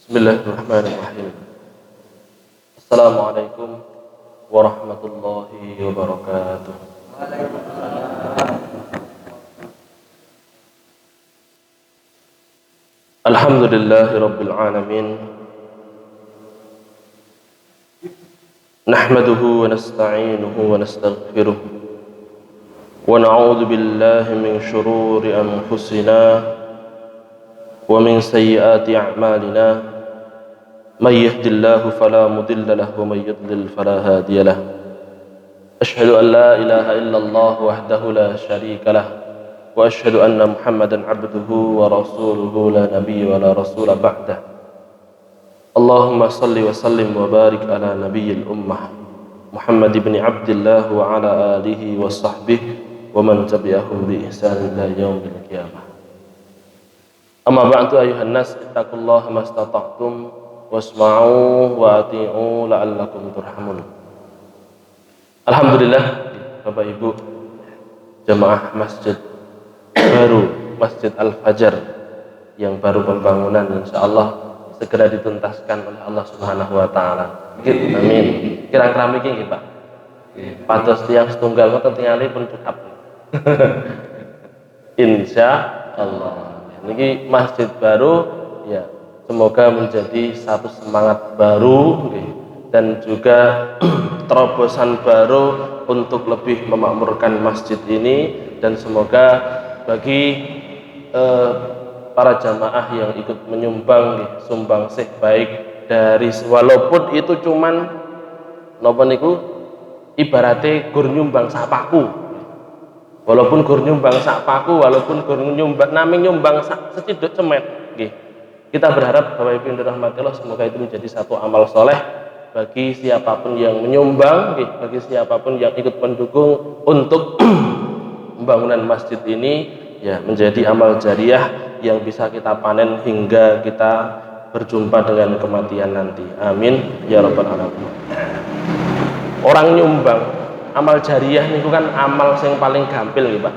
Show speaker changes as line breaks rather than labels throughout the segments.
Bismillahirrahmanirrahim. Assalamualaikum warahmatullahi wabarakatuh. Alhamdulillahi rabbil alamin. Nahmaduhu wa nasta'inuhu wa nastaghfiruh. Wa na'udzu billahi min shururi anfusina wa min sayyiati a'malina. من يهد الله فلا مضل له ومن يضلل فلا هادي له أشهد أن لا إله إلا الله وحده لا شريك له وأشهد أن محمدا عبده ورسوله لا نبي ولا رسول بعده اللهم صل وسلم وبارك على نبي الأمة محمد بن عبد الله وعلى آله وصحبه ومن تبعهم بإحسان إلى يوم القيامة أما بعد أيها الناس اتقوا الله ما استطعتم wasma'u wa ati'u la'allakum turhamun. Alhamdulillah, Bapak Ibu jamaah masjid baru, Masjid Al-Fajar yang baru pembangunan, insyaallah segera dituntaskan oleh Allah Subhanahu wa taala. Amin. Kira-kira mriki nggih, Pak. Pados tiyang setunggal ngoten tingali pun cukap. Insyaallah. Niki masjid baru ya. Semoga menjadi satu semangat baru dan juga terobosan baru untuk lebih memakmurkan masjid ini, dan semoga bagi para jamaah yang ikut menyumbang sumbangsih baik dari, walaupun itu cuman napa niku ibarate gur nyumbang sak paku, walaupun gur nyumbang sak paku, walaupun gur nyumbang naming nyumbang sak seciduk cemet nggih. Kita berharap Bapak Ibu yang dirahmati Allah, semoga itu menjadi satu amal soleh bagi siapapun yang menyumbang, bagi siapapun yang ikut mendukung untuk pembangunan masjid ini, ya menjadi amal jariah yang bisa kita panen hingga kita berjumpa dengan kematian nanti. Amin ya rabbal alamin. Orang nyumbang amal jariah itu kan amal yang paling gampil nih Pak.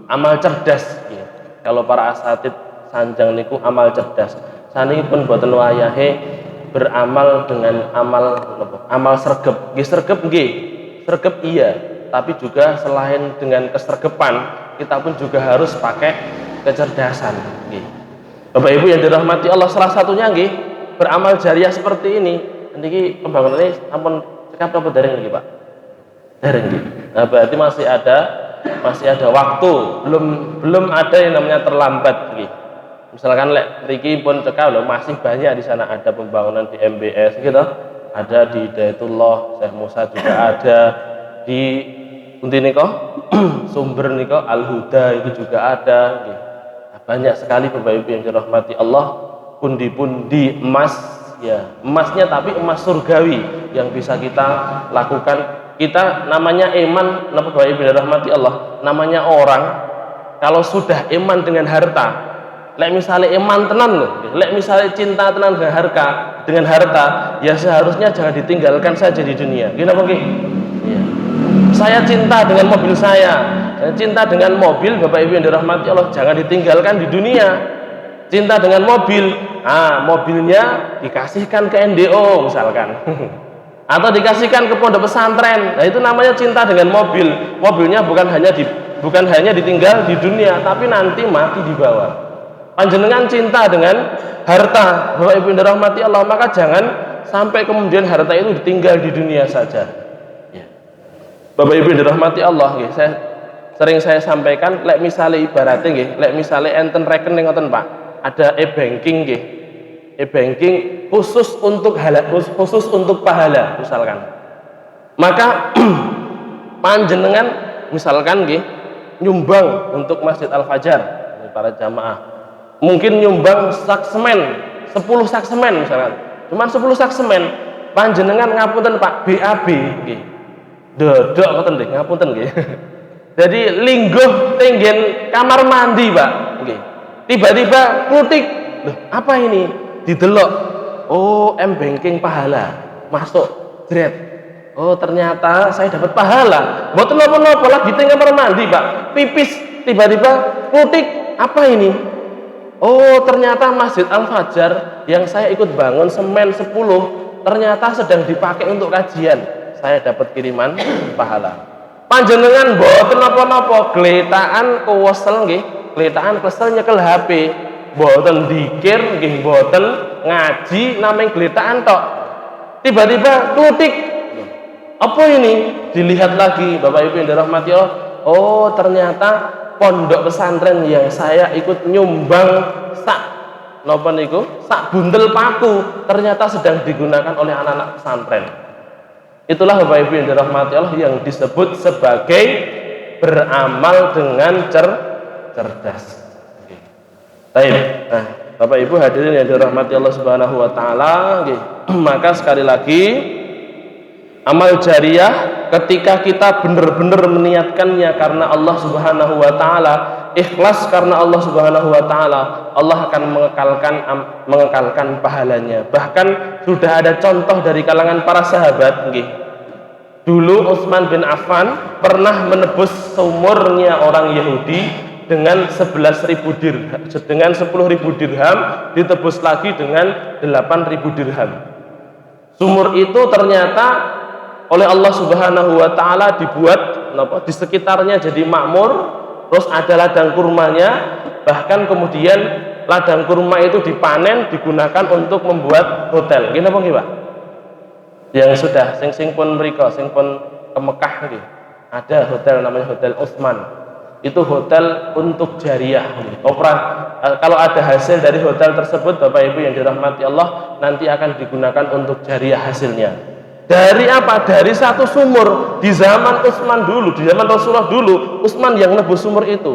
Amal cerdas ya. Kalau para asatid sanjang niku amal cerdas. Saniki pun boten wayahe beramal dengan amal sregep. Nggih sregep nggih. Sregep iya, tapi juga selain dengan kesergepan, kita pun juga harus pakai kecerdasan nggih. Bapak Ibu yang dirahmati Allah, salah satunya nggih beramal jariah seperti ini. Niki pembangunannya ampun cekap apa dereng niki, Pak? Dereng nggih. Nah, berarti masih ada waktu, belum ada yang namanya terlambat nggih. Misalkan lek mriki pun cekal loh, masih banyak di sana, ada pembangunan di MBS gitu, ada di Hidayatullah Syekh Musa, juga ada di Untiniko Sumber Niko Al-Huda itu juga ada gitu. Nah, banyak sekali Bapak Ibu yang dirahmati Allah, pundi-pundi emas ya, emasnya tapi emas surgawi yang bisa kita lakukan. Kita namanya iman, Bapak Ibu yang dirahmati Allah, namanya orang kalau sudah iman dengan harta, lek misalnya iman tenan loh, lek misalnya cinta tenan dengan harta, ya seharusnya jangan ditinggalkan saja di dunia. Gini apa ya. Saya cinta dengan mobil saya, cinta dengan mobil Bapak Ibu yang dirahmati Allah, jangan ditinggalkan di dunia. Cinta dengan mobil, mobilnya dikasihkan ke NDO misalkan, atau dikasihkan ke pondok pesantren. Nah itu namanya cinta dengan mobil. Mobilnya bukan hanya ditinggal di dunia, tapi nanti mati di bawah. Panjenengan cinta dengan harta Bapak Ibu yang dirahmati Allah, maka jangan sampai kemudian harta itu ditinggal di dunia saja ya. Bapak Ibu yang dirahmati Allah, sering saya sampaikan, lek misalnya ibaratnya lek misalnya enten rekening ngoten Pak, ada e-banking e-banking khusus untuk pahala misalkan, maka panjenengan misalkan nyumbang untuk Masjid Al-Fajar, para jamaah mungkin nyumbang sak semen 10 sak semen misalkan, cuman 10 sak semen, panjenengan ngapunten Pak, BAB nggih. Dodok ngoten nggih, ngapunten nggih. Jadi lingguh tenggen kamar mandi Pak nggih. Tiba-tiba klutik, loh apa ini? Didelok, oh M-banking pahala, masuk jret. Oh ternyata saya dapat pahala. Mboten napa-napa lagi teng kamar mandi Pak, pipis, tiba-tiba klutik, apa ini? Oh, ternyata Masjid Al-Fajar yang saya ikut bangun semen 10 ternyata sedang dipakai untuk kajian. Saya dapat kiriman pahala. Panjenengan mboten napa-napa, gletaan kuwesel nggih, gletaan kesel nyekel HP. Mboten dikir nggih, mboten ngaji, namanya gletaan tok. Tiba-tiba tutik. Apa ini? Dilihat lagi, Bapak Ibu yang dirahmati Allah. Oh, ternyata pondok pesantren yang saya ikut nyumbang sak napa niku sak bundel paku ternyata sedang digunakan oleh anak-anak pesantren. Itulah Bapak Ibu yang dirahmati Allah yang disebut sebagai beramal dengan cerdas. Baik. Nah, Bapak Ibu hadirin yang dirahmati Allah Subhanahu wa taala, maka sekali lagi amal jariah ketika kita benar-benar meniatkannya karena Allah Subhanahu wa taala, ikhlas karena Allah Subhanahu wa taala, Allah akan mengekalkan pahalanya. Bahkan sudah ada contoh dari kalangan para sahabat nggih. Dulu Utsman bin Affan pernah menebus sumurnya orang Yahudi dengan 11.000 dirham, dengan 10.000 dirham ditebus lagi dengan 8.000 dirham. Sumur itu ternyata oleh Allah Subhanahu wa taala dibuat di sekitarnya jadi makmur, terus ada ladang kurmanya, bahkan kemudian ladang kurma itu dipanen digunakan untuk membuat hotel. Nggih napa nggih, Pak? Yang sudah sing pun mriko, sing pun ke Mekah nggih. Ada hotel namanya Hotel Utsman. Itu hotel untuk jariah. Kalau ada hasil dari hotel tersebut, Bapak Ibu yang dirahmati Allah, nanti akan digunakan untuk jariah hasilnya. Dari apa? Dari satu sumur di zaman Utsman dulu, di zaman Rasulullah dulu, Utsman yang nebus sumur itu.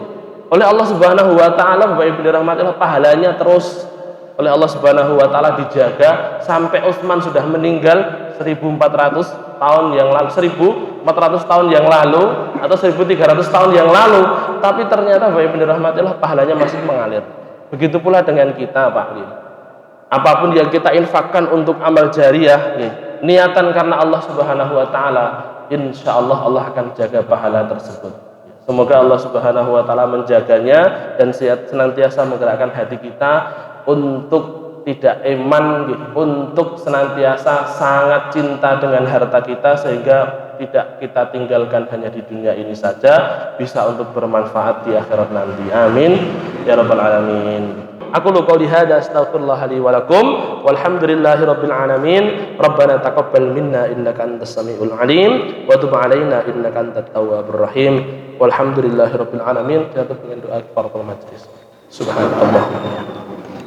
Oleh Allah Subhanahu wa taala, Bapak Ibu dirahmati Allah, pahalanya terus oleh Allah Subhanahu wa taala dijaga sampai Utsman sudah meninggal 1400 tahun yang lalu, 1400 tahun yang lalu atau 1300 tahun yang lalu, tapi ternyata Bapak Ibu dirahmati Allah, pahalanya masih mengalir. Begitu pula dengan kita, Pak. Apapun yang kita infakkan untuk amal jariah, niatan karena Allah Subhanahu wa taala, insyaallah Allah akan jaga pahala tersebut. Semoga Allah Subhanahu wa taala menjaganya dan senantiasa menggerakkan hati kita untuk tidak eman, untuk senantiasa sangat cinta dengan harta kita sehingga tidak kita tinggalkan hanya di dunia ini saja, bisa untuk bermanfaat di akhirat nanti. Amin ya rabbal alamin. Aku qouli hadza astaghfirullah li wa lakum walhamdulillahi rabbil alamin. Rabbana taqabbal minna innaka antas samiul alim wa tub alaina innaka antat tawwabur rahim. Walhamdulillahi rabbil alamin. Kita tutup dengan doa kafaratul majlis. Subhanallah.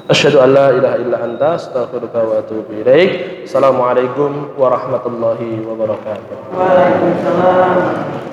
Asyhadu an la ilaha illa anta astaghfiruka wa atubu ilaik. Assalamualaikum warahmatullahi wabarakatuh.
Waalaikumsalam.